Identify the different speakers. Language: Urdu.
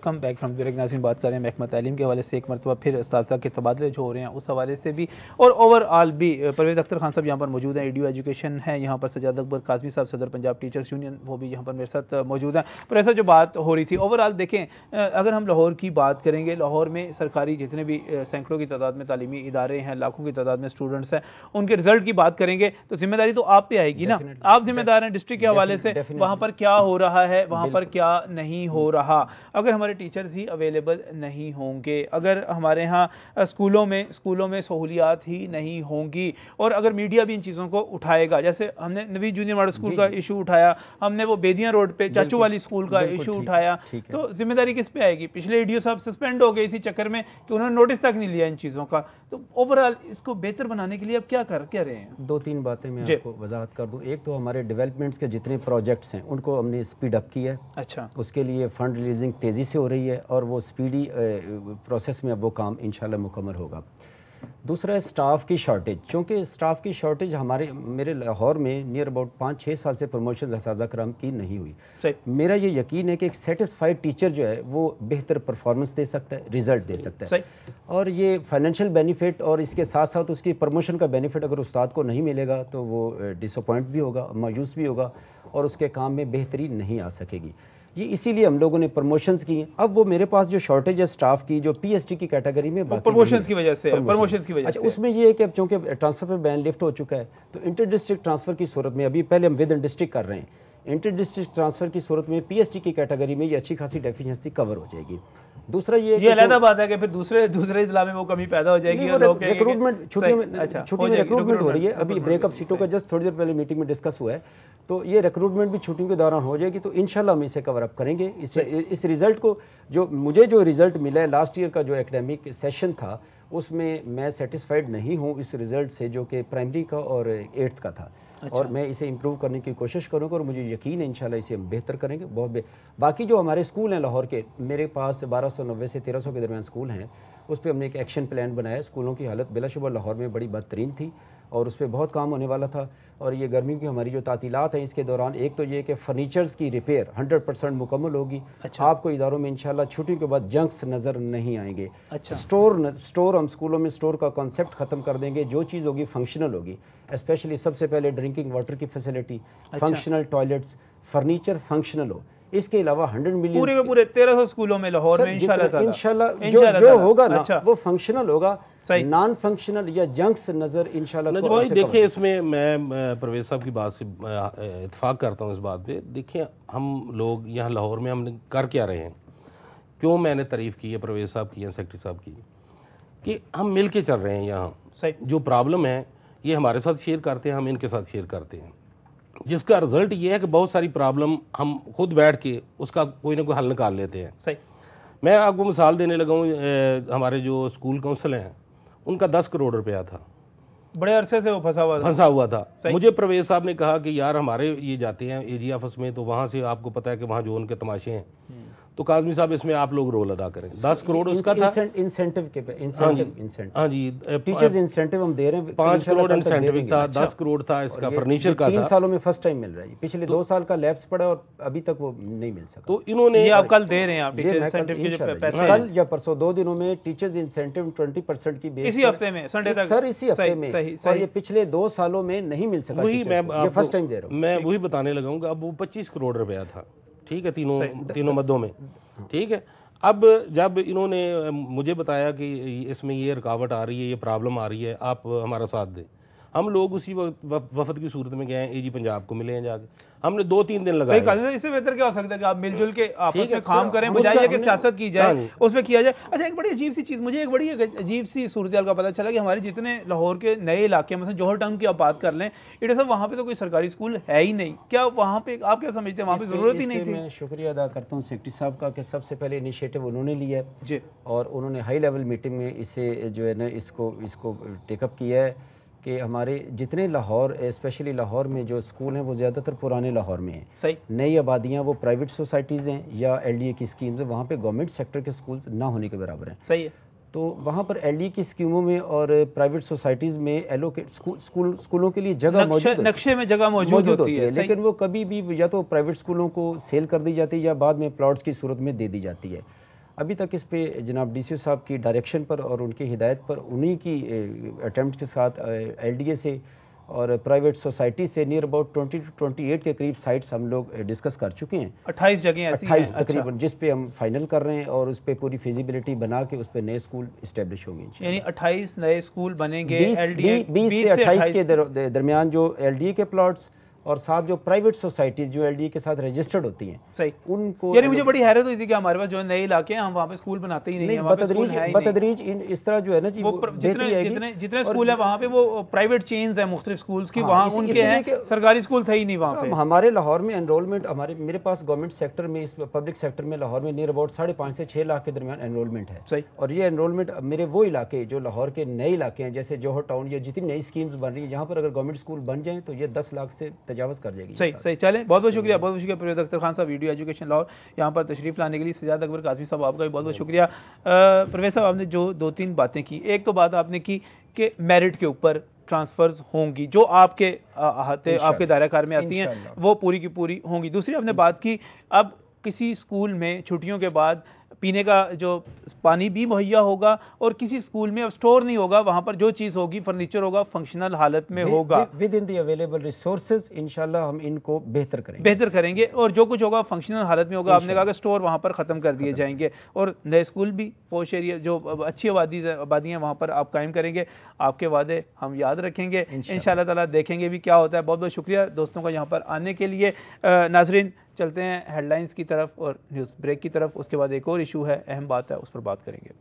Speaker 1: Welcome back from break. ناظرین بات کر رہے ہیں محکمہ تعلیم کے حوالے سے, ایک مرتبہ پھر اساتذہ کے تبادلے جو ہو رہے ہیں اس حوالے سے بھی, اور اوور آل بھی. پرویز اختر خان صاحب یہاں پر موجود ہیں, ایڈیو ایجوکیشن ہیں یہاں پر. سجاد اکبر قاضمی صاحب صدر پنجاب ٹیچرز یونین وہ بھی یہاں پر میرے ساتھ موجود ہیں. پروفیسر جو بات ہو رہی تھی اوور آل دیکھیں, اگر ہم لاہور کی بات کریں گے, لاہور میں سرکاری جتنے بھی سینکڑوں کی تعداد میں تعلیمی ادارے ہیں, لاکھوں کی تعداد میں اسٹوڈنٹس ہیں, ان کے رزلٹ کی بات کریں گے تو ذمہ داری تو آپ پہ آئے گی نا. آپ ذمہ دار ہیں ڈسٹرکٹ کے حوالے سے, وہاں پر کیا ہو رہا ہے, وہاں پر کیا نہیں ہو رہا. اگر ہمارے ٹیچرز ہی اویلیبل نہیں ہوں گے, اگر ہمارے ہاں اسکولوں میں سہولیات ہی نہیں ہوں گی, اور اگر میڈیا بھی ان چیزوں کو اٹھائے گا, جیسے ہم نے نوید جونیئر ماڈل اسکول کا ایشو اٹھایا, ہم نے وہ بیدیاں روڈ پہ چاچو والی اسکول کا ایشو اٹھایا, تو ذمہ داری کس پہ آئے گی؟ پچھلے ایڈیو صاحب سسپینڈ ہو گئے اسی چکر میں کہ انہوں نے نوٹس تک نہیں لیا ان چیزوں کا. تو اوور آل اس کو بہتر بنانے کے لیے اب کیا رہے ہیں؟
Speaker 2: دو تین باتیں میں آپ کو وضاحت کر دوں. ایک تو ہمارے ڈیولپمنٹس کے جتنے پروجیکٹس ہیں ان کو ہم نے اسپیڈ اپ کیا ہے.
Speaker 1: اچھا,
Speaker 2: اس کے لیے فنڈ ریلیزنگ تیزی سے ہو رہی ہے اور وہ اسپیڈی پروسیس میں اب وہ کام انشاءاللہ مکمل ہوگا. دوسرا ہے سٹاف کی شارٹیج. چونکہ سٹاف کی شارٹیج میرے لاہور میں نیئر اباؤٹ 5-6 سال سے پروموشن اساتذہ کرام کی نہیں ہوئی. میرا یہ یقین ہے کہ ایک سیٹسفائیڈ ٹیچر جو ہے وہ بہتر پرفارمنس دے سکتا ہے, ریزلٹ دے سکتا ہے. اور یہ فائنینشیل بینیفٹ اور اس کے ساتھ ساتھ اس کی پروموشن کا بینیفٹ اگر استاد کو نہیں ملے گا تو وہ ڈس اپوائنٹ بھی ہوگا, مایوس بھی ہوگا, اور اس کے کام میں بہتری نہیں آ سکے گی. یہ اسی لیے ہم لوگوں نے پروموشنز کی ہیں. اب وہ میرے پاس جو شارٹیج ہے سٹاف کی, جو پی ایس ٹی کی کیٹیگری میں
Speaker 1: پروموشنز کی وجہ سے.
Speaker 2: اچھا, اس میں یہ ہے کہ اب چونکہ ٹرانسفر پہ بین لفٹ ہو چکا ہے تو انٹر ڈسٹرکٹ ٹرانسفر کی صورت میں, ابھی پہلے ہم ود ان ڈسٹرکٹ کر رہے ہیں, انٹر ڈسٹرکٹ ٹرانسفر کی صورت میں پی ایس ٹی کی کیٹیگری میں یہ اچھی خاصی ڈیفیشنسی کور ہو جائے گی. دوسرا یہ
Speaker 1: علیحدہ بات ہے کہ پھر دوسرے اضلاع میں وہ کمی پیدا ہو جائے گی.
Speaker 2: ریکروٹمنٹ چھٹی میں ریکروٹمنٹ ہو رہی ہے, ابھی بریک اپ سیٹوں کا جسٹ تھوڑی دیر پہلے میٹنگ میں ڈسکس ہوا ہے, تو یہ ریکروٹمنٹ بھی چھٹیوں کے دوران ہو جائے گی. تو انشاءاللہ ہم اسے کور اپ کریں گے. اس رزلٹ کو مجھے جو رزلٹ ملا ہے لاسٹ ایئر کا جو اکیڈیمک سیشن تھا اس میں سیٹسفائیڈ نہیں ہوں اس رزلٹ سے, جو کہ پرائمری کا اور 8th کا تھا. اور میں اسے امپروو کرنے کی کوشش کروں گا اور مجھے یقین ہے انشاءاللہ اسے ہم بہتر کریں گے. باقی جو ہمارے اسکول ہیں لاہور کے, میرے پاس 1290 سے 1300 کے درمیان اسکول ہیں, اس پہ ہم نے ایک ایکشن پلان بنایا. اسکولوں کی حالت بلا شبہ لاہور میں بڑی بدترین تھی اور اس پہ بہت کام ہونے والا تھا. اور یہ گرمی کی ہماری جو تعطیلات ہیں اس کے دوران, ایک تو یہ کہ فرنیچرز کی ریپیئر 100% مکمل ہوگی. آپ کو اداروں میں انشاءاللہ چھٹیوں کے بعد جنکس نظر نہیں آئیں گے. اسٹور ہم اسکولوں میں اسٹور کا کانسیپٹ ختم کر دیں گے. جو چیز ہوگی فنکشنل ہوگی, اسپیشلی سب سے پہلے ڈرنکنگ واٹر کی facility, functional toilets, furniture functional ہو. اس کے علاوہ 100 ملین
Speaker 1: پورے 1300 اسکولوں میں لاہور میں
Speaker 2: انشاءاللہ جو ہوگا نا وہ فنکشنل ہوگا. نان فنکشنل یا جنکس نظر انشاءاللہ.
Speaker 3: دیکھیں اس میں پرویز صاحب کی بات سے اتفاق کرتا ہوں اس بات پہ. دیکھیں ہم لوگ یہاں لاہور میں ہم کر کیا رہے ہیں, کیوں میں نے تعریف کی ہے پرویز صاحب کی, سیکرٹری صاحب کی, کہ ہم مل کے چل رہے ہیں. یہاں جو پرابلم ہے یہ ہمارے ساتھ شیئر کرتے ہیں, ہم ان کے ساتھ شیئر کرتے ہیں, جس کا رزلٹ یہ ہے کہ بہت ساری پرابلم ہم خود بیٹھ کے اس کا کوئی نہ کوئی حل نکال لیتے ہیں. میں آپ کو مثال دینے لگا ہوں, ہمارے جو اسکول کونسل ہیں ان کا 10 کروڑ روپیہ تھا,
Speaker 1: بڑے عرصے سے وہ پھنسا ہوا
Speaker 3: تھا. مجھے پرویز صاحب نے کہا کہ یار ہمارے یہ جاتے ہیں اے جی آفس میں, تو وہاں سے آپ کو پتا ہے کہ وہاں جو ان کے تماشے ہیں, تو قاضمی صاحب اس میں آپ لوگ رول ادا کریں. 10 کروڑ اس کا تھا
Speaker 2: انسینٹیو کے پہ.
Speaker 3: ہاں جی,
Speaker 2: ٹیچرز انسینٹیو ہم دے رہے ہیں.
Speaker 3: 5 کروڑ انسینٹیو تھا, 10 کروڑ تھا اس کا فرنیچر کا تھا.
Speaker 2: 3 سالوں میں فرسٹ ٹائم مل رہا ہے. پچھلے 2 سال کا لیپس پڑا اور ابھی تک وہ نہیں مل سکا.
Speaker 3: تو انہوں نے
Speaker 1: یہ آپ کل دے رہے ہیں, آپ ٹیچر انسینٹیو کے جو پیسے
Speaker 2: کل یا پرسوں 2 دنوں میں ٹیچرز انسینٹیو 20% کی بیس
Speaker 1: اسی ہفتے میں سنڈے تک
Speaker 2: سر, اسی ہفتے میں, اور یہ پچھلے 2 سالوں میں نہیں مل سکا.
Speaker 3: وہی میں
Speaker 2: فرسٹ ٹائم دے رہا ہوں.
Speaker 3: میں وہی بتانے لگا ہوں کہ اب وہ 25 کروڑ روپیہ تھا. ٹھیک ہے, تینوں مدوں میں. ٹھیک ہے, اب جب انہوں نے مجھے بتایا کہ اس میں یہ رکاوٹ آ رہی ہے, یہ پرابلم آ رہی ہے, آپ ہمارا ساتھ دیں, ہم لوگ اسی وفد کی صورت میں گئے ہیں, اے جی پنجاب کو ملے ہیں جا کے. ہم نے 2-3 دن لگائے.
Speaker 1: اس سے بہتر کیا ہو سکتا ہے کہ آپ مل جل کے آپس میں کام کریں, بجائے کہ سیاست کی جائے اس میں کیا جائے. اچھا, ایک بڑی عجیب سی چیز, مجھے ایک بڑی عجیب سی صورتحال کا پتہ چلا کہ ہمارے جتنے لاہور کے نئے علاقے, مثلا جوہر ٹاؤن کی آپ بات کر لیں, ڈاکٹر صاحب وہاں پہ تو کوئی سرکاری اسکول ہے ہی نہیں. کیا وہاں پہ آپ کیا سمجھتے ہیں وہاں پہ ضرورت ہی نہیں تھی؟
Speaker 2: میں شکریہ ادا کرتا ہوں سیکرٹری صاحب کا کہ سب سے پہلے انیشیٹو انہوں نے لیا ہے
Speaker 1: جی,
Speaker 2: اور انہوں نے ہائی لیول میٹنگ میں اسے جو ہے نا اس کو ٹیک اپ کیا ہے کہ ہمارے جتنے لاہور, اسپیشلی لاہور میں جو اسکول ہیں وہ زیادہ تر پرانے لاہور میں ہیں. نئی آبادیاں وہ پرائیویٹ سوسائٹیز ہیں یا ایل ڈی اے کی اسکیمز ہیں, وہاں پہ گورنمنٹ سیکٹر کے اسکول نہ ہونے کے برابر ہیں.
Speaker 1: صحیح ہے.
Speaker 2: تو وہاں پر ایل ڈی اے کی اسکیموں میں اور پرائیویٹ سوسائٹیز میں اسکولوں کے لیے جگہ موجود,
Speaker 1: نقشے میں جگہ موجود ہوتی ہے,
Speaker 2: لیکن وہ کبھی بھی یا تو پرائیویٹ اسکولوں کو سیل کر دی جاتی ہے یا بعد میں پلاٹس کی صورت میں دے دی جاتی ہے. ابھی تک اس پہ جناب ڈی سی او صاحب کی ڈائریکشن پر اور ان کی ہدایت پر انہی کی اٹیمپٹ کے ساتھ ایل ڈی اے سے اور پرائیویٹ سوسائٹی سے نیر اباؤٹ 20 to 28 کے قریب سائٹس ہم لوگ ڈسکس کر چکے ہیں.
Speaker 1: 28 جگہیں ایسی ہیں
Speaker 2: 28 تقریباً جس پہ ہم فائنل کر رہے ہیں اور اس پہ پوری فیزیبلٹی بنا کے اس پہ نئے اسکول اسٹیبلش ہوں گے.
Speaker 1: یعنی 28 نئے اسکول بنیں گے.
Speaker 2: 20 سے 28 کے درمیان جو ایل ڈی اے کے پلاٹس اور ساتھ جو پرائیویٹ سوسائٹیز جو ایل ڈی اے کے ساتھ رجسٹرڈ ہوتی ہیں
Speaker 1: صحیح
Speaker 2: ان کو.
Speaker 1: یعنی مجھے بڑی حیرت ہوئی تھی کہ ہمارے پاس جو نئے علاقے ہیں ہم وہاں پہ اسکول بناتے ہی نہیں ہیں.
Speaker 2: بتدریج اس طرح جو ہے نا جی
Speaker 1: جتنے اسکول ہیں وہاں پہ وہ پرائیویٹ چینز ہیں مختلف اسکولز کی, وہاں ان کے ہیں, سرکاری اسکول تھے ہی نہیں وہاں پہ.
Speaker 2: ہمارے لاہور میں انرولمنٹ میرے پاس گورنمنٹ سیکٹر میں اس پبلک سیکٹر میں لاہور میں نیر اباؤٹ 5.5 سے 6 لاکھ کے درمیان انرولمنٹ ہے.
Speaker 1: صحیح.
Speaker 2: اور یہ انرولمنٹ میرے وہ علاقے جو لاہور کے نئے علاقے ہیں جیسے جوہر ٹاؤن یا جتنی نئی اسکیمز بن رہی ہیں جہاں پر اگر گورنمنٹ اسکول بن جائیں تو یہ 10 لاکھ سے تجاوز کر جائے گی.
Speaker 1: صحیح. چلیں, بہت بہت شکریہ پرویز اختر خان صاحب, ویڈیو ایجوکیشن لاہور, یہاں پر تشریف لانے کے لیے. سجاد اکبر قاسمی صاحب آپ کا بھی بہت بہت شکریہ. پرویز صاحب آپ نے جو 2-3 باتیں کی, ایک تو بات آپ نے کی کہ میرٹ کے اوپر ٹرانسفرز ہوں گی جو آپ کے احاطے آپ کے دائرہ کار میں آتی ہیں وہ پوری کی پوری ہوں گی. دوسری آپ نے بات کی اب کسی اسکول میں چھٹیوں کے بعد پینے کا جو پانی بھی مہیا ہوگا اور کسی اسکول میں اب سٹور نہیں ہوگا, وہاں پر جو چیز ہوگی فرنیچر ہوگا فنکشنل حالت میں ہوگا
Speaker 2: with in the available resources. انشاءاللہ ہم ان کو بہتر کریں گے اور جو کچھ ہوگا فنکشنل حالت میں ہوگا. آپ نے کہا کہ سٹور وہاں پر ختم کر دیے جائیں گے اور نئے اسکول بھی پوش ایریا جو اچھی آبادی ہیں وہاں پر آپ قائم کریں گے. آپ کے وعدے ہم یاد رکھیں گے انشاءاللہ تعالیٰ, دیکھیں گے بھی کیا ہوتا ہے. بہت بہت شکریہ دوستوں کا یہاں پر آنے کے لیے. ناظرین چلتے ہیں ہیڈ لائنز کی طرف اور نیوز بریک کی طرف, اس کے بعد ایک اور ایشو ہے, اہم بات ہے, اس پر بات کریں گے.